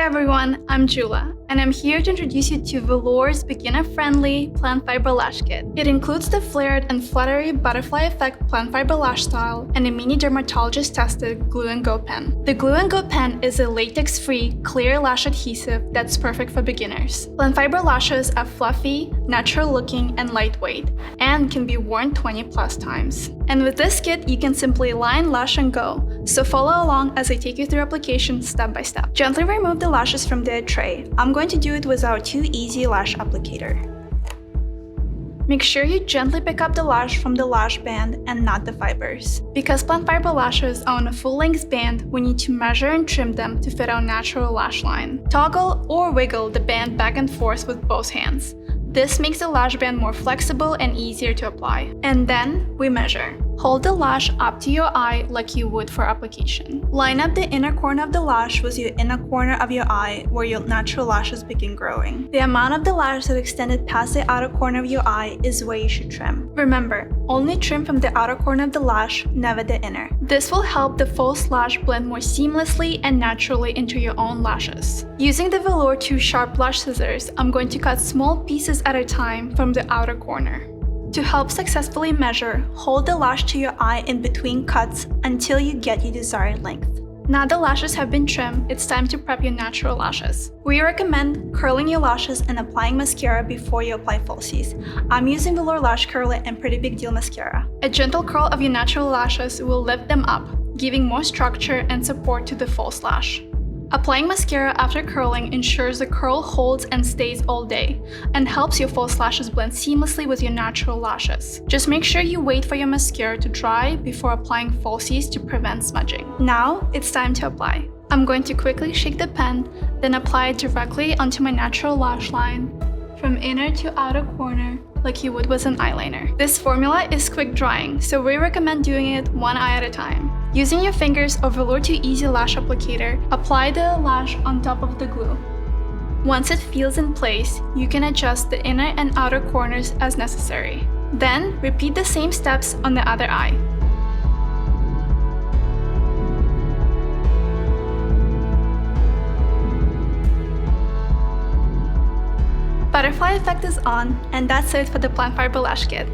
everyone, I'm Jula, and I'm here to introduce you to Velour's beginner-friendly Plant Fibre Lash Kit. It includes the flared and fluttery butterfly effect Plant Fibre Lash style and a mini dermatologist-tested Glue and Go pen. The Glue and Go pen is a latex-free, clear lash adhesive that's perfect for beginners. Plant Fibre Lashes are fluffy, natural-looking, and lightweight, and can be worn 20+ times. And with this kit, you can simply line, lash, and go, so follow along as I take you through application step by step. Gently remove the lashes from the tray. I'm going to do it with our Too Easy lash applicator. Make sure you gently pick up the lash from the lash band and not the fibers. Because Plant Fibre lashes are on a full-length band, we need to measure and trim them to fit our natural lash line. Toggle or wiggle the band back and forth with both hands. This makes the lash band more flexible and easier to apply. And then we measure. Hold the lash up to your eye like you would for application. Line up the inner corner of the lash with your inner corner of your eye where your natural lashes begin growing. The amount of the lash that extended past the outer corner of your eye is where you should trim. Remember, only trim from the outer corner of the lash, never the inner. This will help the false lash blend more seamlessly and naturally into your own lashes. Using the Velour 2 sharp lash scissors, I'm going to cut small pieces at a time from the outer corner. To help successfully measure, hold the lash to your eye in between cuts until you get your desired length. Now the lashes have been trimmed, it's time to prep your natural lashes. We recommend curling your lashes and applying mascara before you apply falsies. I'm using Velour Lash Curler and Pretty Big Deal mascara. A gentle curl of your natural lashes will lift them up, giving more structure and support to the false lash. Applying mascara after curling ensures the curl holds and stays all day, and helps your false lashes blend seamlessly with your natural lashes. Just make sure you wait for your mascara to dry before applying falsies to prevent smudging. Now, it's time to apply. I'm going to quickly shake the pen, then apply it directly onto my natural lash line, from inner to outer corner, like you would with an eyeliner. This formula is quick drying, so we recommend doing it one eye at a time. Using your fingers or Velour 2 Easy lash applicator, apply the lash on top of the glue. Once it feels in place, you can adjust the inner and outer corners as necessary. Then, repeat the same steps on the other eye. Butterfly effect is on, and that's it for the Plant Fibre Lash Kit.